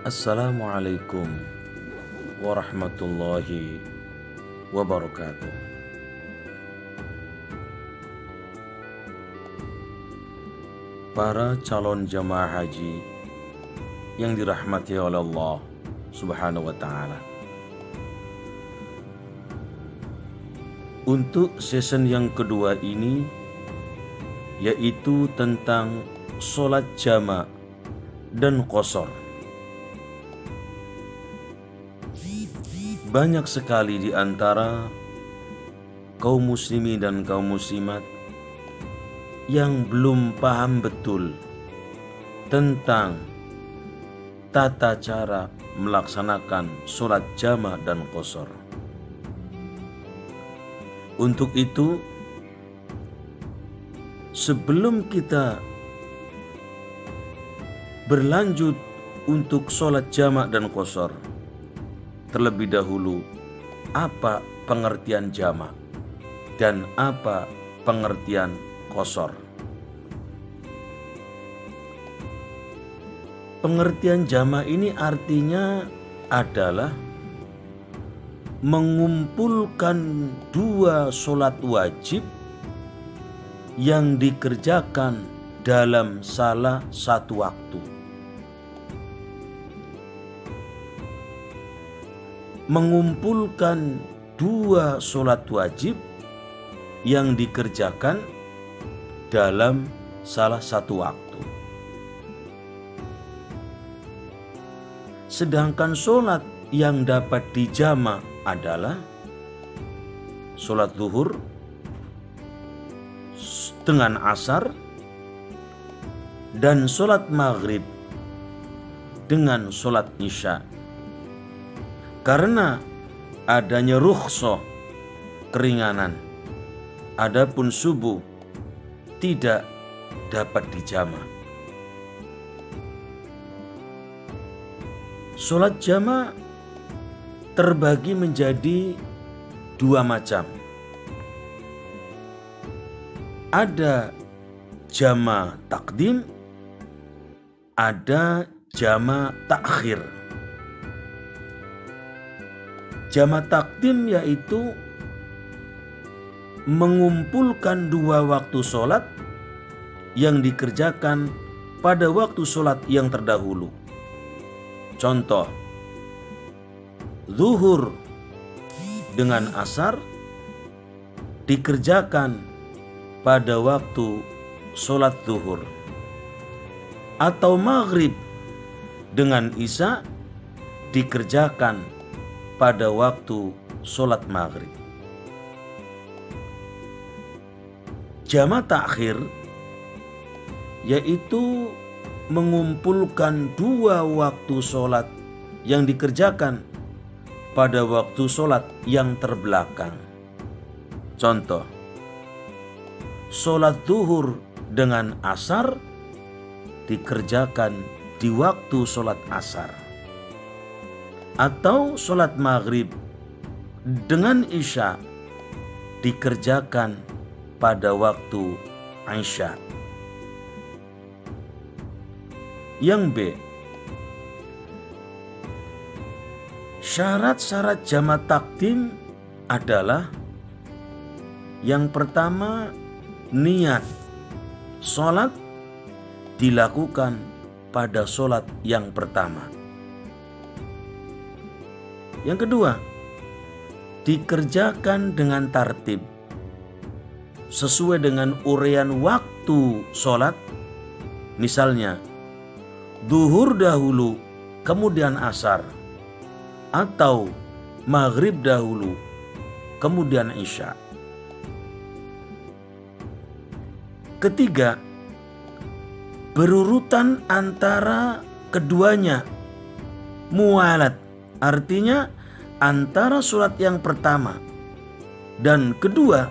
Assalamualaikum warahmatullahi wabarakatuh. Para calon jamaah haji yang dirahmati oleh Allah Subhanahu wa Ta'ala, untuk season yang kedua ini, yaitu tentang sholat jama' dan qashar. Banyak sekali di antara kaum muslimin dan kaum muslimat yang belum paham betul tentang tata cara melaksanakan sholat jama' dan qashar. Untuk itu, sebelum kita berlanjut untuk sholat jama' dan qashar, terlebih dahulu, apa pengertian jama' dan apa pengertian qashar? Pengertian jama' ini artinya adalah mengumpulkan dua sholat wajib yang dikerjakan dalam salah satu waktu. Mengumpulkan dua sholat wajib yang dikerjakan dalam salah satu waktu. Sedangkan sholat yang dapat dijama' adalah sholat zuhur dengan asar dan sholat maghrib dengan sholat isya. Karena adanya rukhsah, keringanan, adapun subuh tidak dapat dijama'. Sholat jama' terbagi menjadi dua macam. Ada jama' takdim, ada jama' takhir. Jama' takdim yaitu mengumpulkan dua waktu sholat yang dikerjakan pada waktu sholat yang terdahulu. Contoh, zuhur dengan asar dikerjakan pada waktu sholat zuhur, atau maghrib dengan isya dikerjakan pada waktu sholat maghrib. Jama' takhir yaitu mengumpulkan dua waktu sholat yang dikerjakan pada waktu sholat yang terbelakang. Contoh, sholat zuhur dengan asar dikerjakan di waktu sholat asar, atau sholat maghrib dengan isya dikerjakan pada waktu isya. Yang B, syarat-syarat jama' takdim adalah yang pertama, niat sholat dilakukan pada sholat yang pertama. Yang kedua, dikerjakan dengan tartib sesuai dengan uraian waktu sholat. Misalnya, zuhur dahulu kemudian asar, atau maghrib dahulu kemudian isya. Ketiga, berurutan antara keduanya, mualat, artinya antara sholat yang pertama dan kedua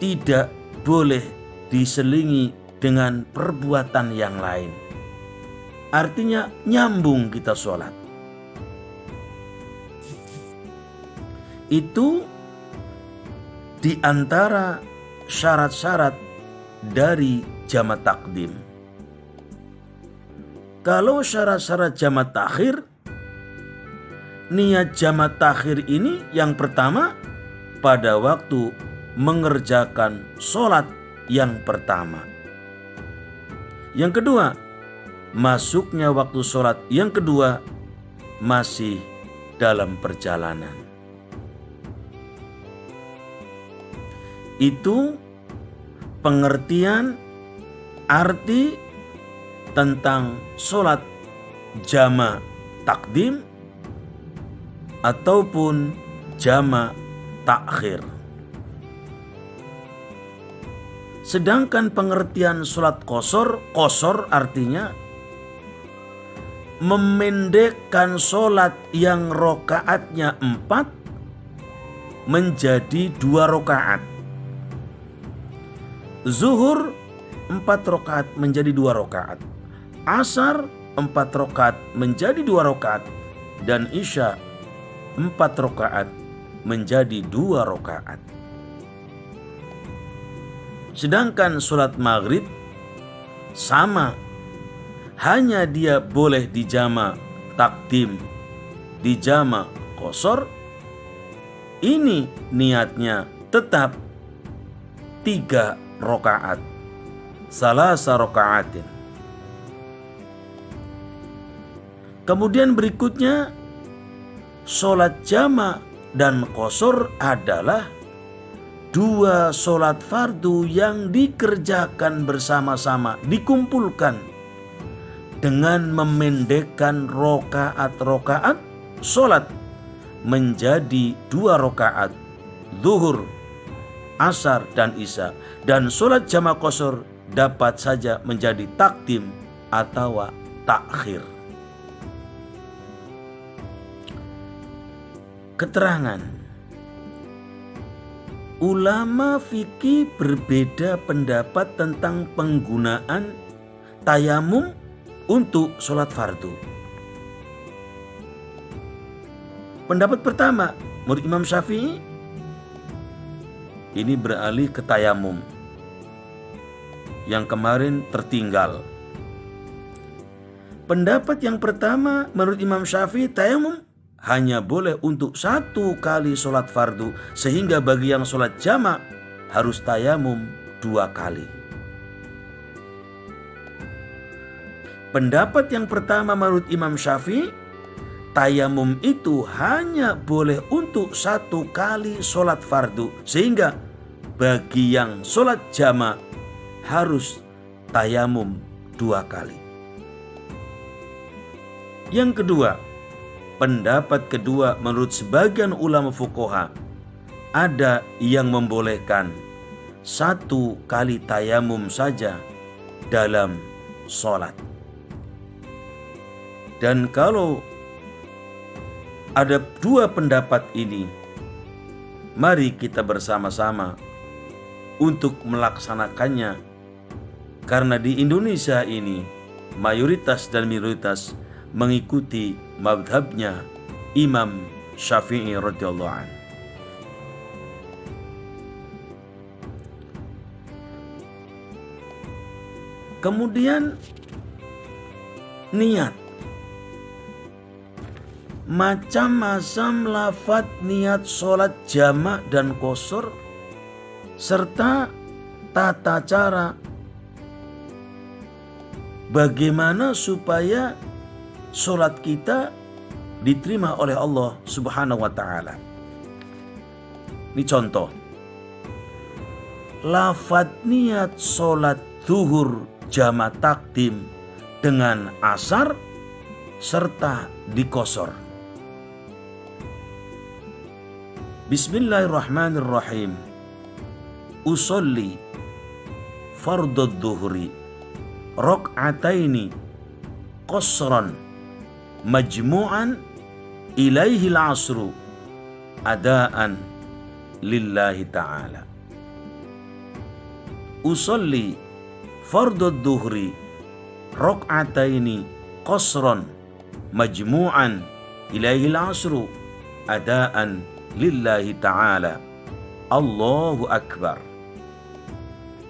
tidak boleh diselingi dengan perbuatan yang lain. Artinya nyambung kita sholat. Itu di antara syarat-syarat dari jama' takdim. Kalau syarat-syarat jamak takhir, niat jamak takhir ini yang pertama pada waktu mengerjakan sholat yang pertama. Yang kedua, masuknya waktu sholat yang kedua masih dalam perjalanan. Itu pengertian arti tentang sholat jamak takdim ataupun jamak takhir. Sedangkan pengertian sholat qasar, qasar artinya memendekkan sholat yang rokaatnya 4 menjadi 2 rokaat. Zuhur 4 rokaat menjadi 2 rokaat. Asar 4 rokaat menjadi 2 rokaat. Dan Isya 4 rokaat menjadi 2 rokaat. Sedangkan sholat maghrib sama, hanya dia boleh dijamak takdim, dijamak qasar. Ini niatnya tetap 3 rokaat, salasa rokaatin. Kemudian berikutnya sholat jamak dan qasar adalah 2 sholat fardu yang dikerjakan bersama-sama, dikumpulkan dengan memendekkan rokaat-rokaat sholat menjadi 2 rokaat, zuhur, asar, dan isya. Dan sholat jamak qasar dapat saja menjadi takdim atau takhir. Keterangan ulama fikih berbeda pendapat tentang penggunaan tayamum untuk sholat fardu. Pendapat pertama, menurut Imam Syafi'i, ini beralih ke tayamum yang kemarin tertinggal. Pendapat yang pertama, menurut Imam Syafi'i, tayamum hanya boleh untuk 1 kali sholat fardu, sehingga bagi yang sholat jamak harus tayamum 2 kali. Pendapat yang pertama menurut Imam Syafi'i, tayamum itu hanya boleh untuk 1 kali sholat fardu, sehingga bagi yang sholat jamak harus tayamum 2 kali. Yang kedua, pendapat kedua menurut sebagian ulama fuqaha, ada yang membolehkan 1 kali tayamum saja dalam sholat. Dan kalau ada 2 pendapat ini, mari kita bersama-sama untuk melaksanakannya, karena di Indonesia ini mayoritas dan minoritas mengikuti mazhabnya Imam Syafi'i radhiyallahu anhu. Kemudian niat, macam-macam lafaz niat sholat jamak dan qasar, serta tata cara bagaimana supaya sholat kita diterima oleh Allah Subhanahu wa ta'ala. Ini contoh. Lafaz niat sholat zuhur jamak takdim dengan asar serta diqasar. Bismillahirrahmanirrahim. Usolli fardhu dhuhri rak'ataini qasran majmu'an ilaihi al-asru adaan lillahi ta'ala. Usolli fardhu dhuhri rak'ataini qasran majmu'an ilaihi al-asru adaan lillahi ta'ala. Allahu akbar.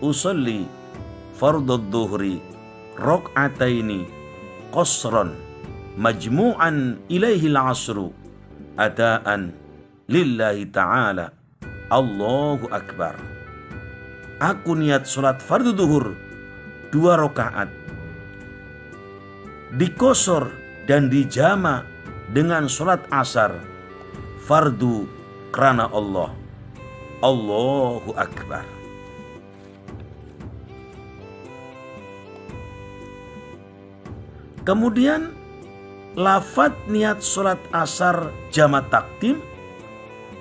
Usolli fardhu dhuhri rak'ataini qasran majmu'an ilaihil asru adaan lillahi ta'ala. Allahu Akbar. Aku niat sholat fardu duhur 2 rakaat, dikosor dan dijama dengan sholat asar fardu karena Allah. Allahu Akbar. Kemudian lafadz niat sholat asar jama takdim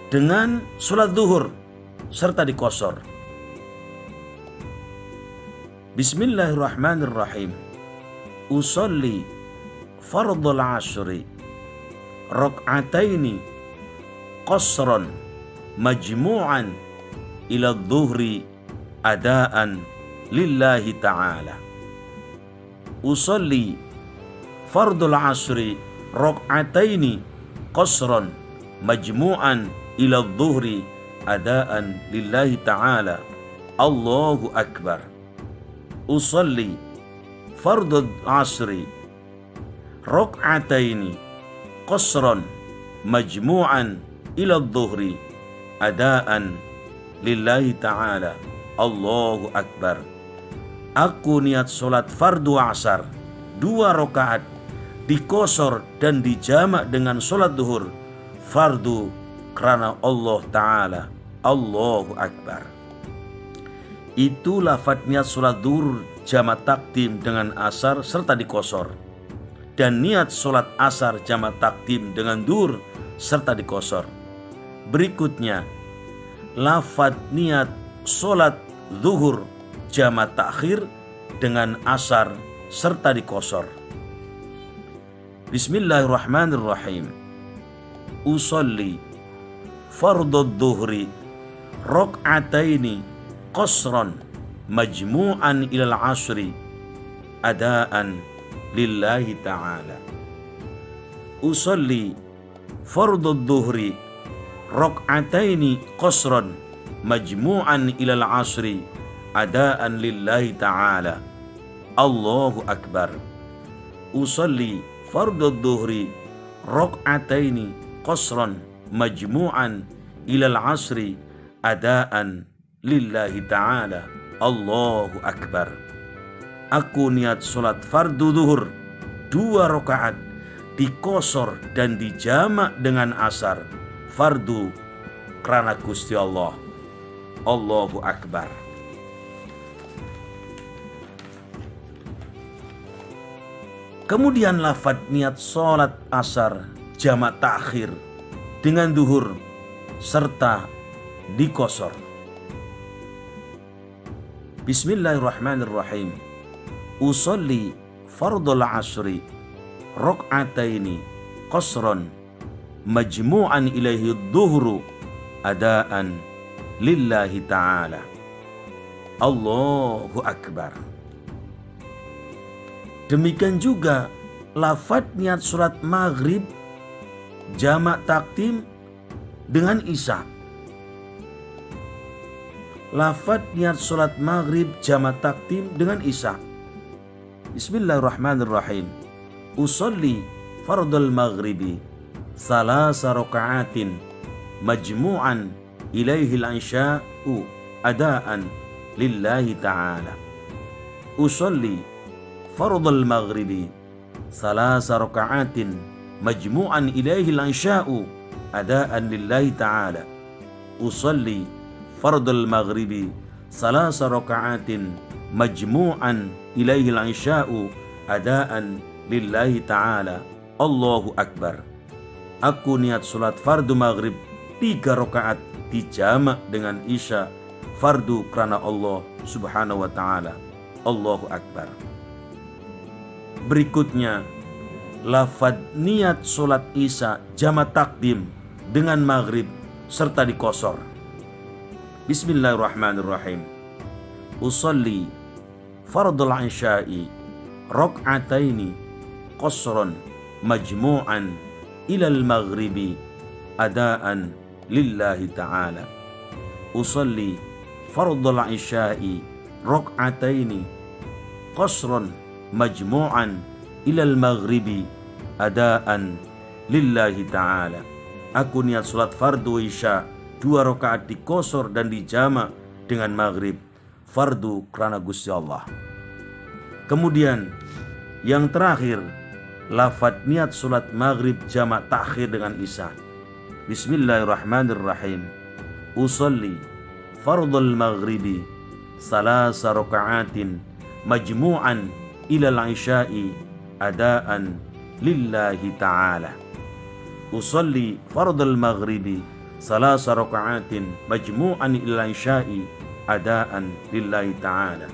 dengan sholat zuhur serta dikosor. Bismillahirrahmanirrahim. Usolli fardul asri rak'ataini qasran majmu'an ila dhuhri adaan lillahi ta'ala. Usolli fardul asri rak'ataini qasran majmu'an ila dhuhri adaan lillahi ta'ala. Allahu Akbar. Usolli fardul asri rak'ataini qasran majmu'an ila dhuhri adaan lillahi ta'ala. Allahu Akbar. Aku niat sholat fardu asar 2 rakaat, dikosor dan dijamak dengan sholat duhur fardu karena Allah Ta'ala. Allahu Akbar. Itu lafadz niat sholat duhur jamak takdim dengan asar serta dikosor, dan niat sholat asar jamak takdim dengan duhur serta dikosor. Berikutnya lafadz niat sholat zuhur jamak takhir dengan asar serta dikosor. Bismillahirrahmanirrahim. Usolli fardhu dhuhri rak'ataini qasran majmu'an ilal asri adaan lillahi ta'ala. Usolli fardhu dhuhri rak'ataini qasran majmu'an ilal asri adaan lillahi ta'ala. Allahu Akbar. Usolli fardhu dhuhri rak'ataini qasran majmu'an ilal asri adaan lillahi ta'ala. Allahu Akbar. Aku niat sholat fardu zuhur 2 rakaat, dikosor dan dijamak dengan asar fardu karena Gusti Allah. Allahu Akbar. Kemudian lafadz niat sholat asar jamak takhir dengan duhur serta dikosor. Bismillahirrahmanirrahim. Usolli fardul asri rak'ataini qasran majmu'an ilaihi dhuhru adaan lillahi ta'ala. Allahu Akbar. Demikian juga lafadz niat surat maghrib jamak takdim dengan isya. Lafadz niat sholat maghrib jamak takdim dengan isya. Bismillahirrahmanirrahim. Usolli fardul maghribi salasa raka'atin majmu'an ilaihi al-insya'u adaan lillahi ta'ala. Usolli fardul maghribi salasa raka'atin majmu'an ilaihi al-insya'u adaan lillahi ta'ala. Usolli fardul maghribi salasa raka'atin majmu'an ilaihi al-insya'u adaan lillahi ta'ala. Allahu Akbar. Aku niat sholat fardu maghrib 3 rakaat dijamak dengan isya fardu karena Allah subhanahu wa ta'ala. Allahu Akbar. Berikutnya lafadz niat sholat isya jamak takdim dengan maghrib serta dikosor. Bismillahirrahmanirrahim. Usolli fardul isya'i rak'ataini qasran majmu'an ilal maghribi adaan lillahi ta'ala. Usolli fardul isya'i rak'ataini qasran majmu'an ilal maghribi adaan lillahi ta'ala. Aku niat sholat fardu isya 2 rakaat dikosor dan dijama dengan maghrib, fardu karena Gusti Allah. Kemudian yang terakhir, lafadz niat sholat maghrib jamak takhir dengan isya. Bismillahirrahmanirrahim. Usolli fardul maghribi salasa raka'atin majmu'an ilal isya'i adaan lillahi ta'ala. Usolli fardul maghribi salasa raka'atin majmu'an ilal isya'i adaan lillahi ta'ala.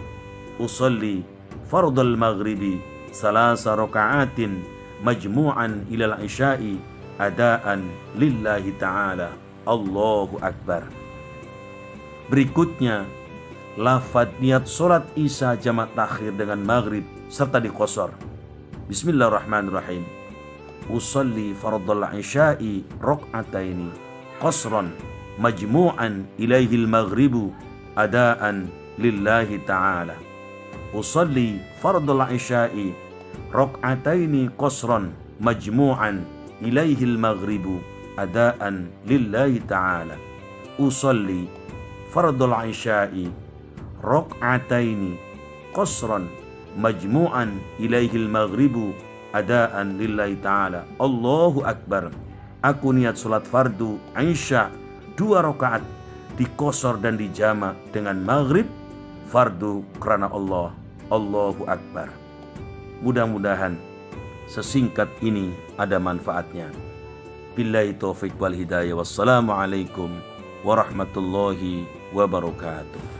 Usolli fardul maghribi salasa raka'atin majmu'an ilal isya'i adaan lillahi ta'ala. Allahu Akbar. Berikutnya lafadz niat sholat isya jamak takhir dengan maghrib serta dikosor. Bismillahirrahmanirrahim. Usolli fardul isya'i rak'ataini qasran majmu'an ilaihil maghribu adaan lillahi ta'ala. Usolli fardul isya'i rak'ataini qasran majmu'an ilaihil maghribu adaan lillahi ta'ala. Usolli fardul isya'i rak'ataini qasran majmu'an ilaihil maghribu adaan lillahi ta'ala. Allahu Akbar. Aku niat sholat fardu isya 2 rakaat dikosor dan dijama dengan maghrib, fardu karena Allah. Allahu Akbar. Mudah-mudahan sesingkat ini ada manfaatnya. Billahi taufiq wal hidayah. Wassalamualaikum warahmatullahi wabarakatuh.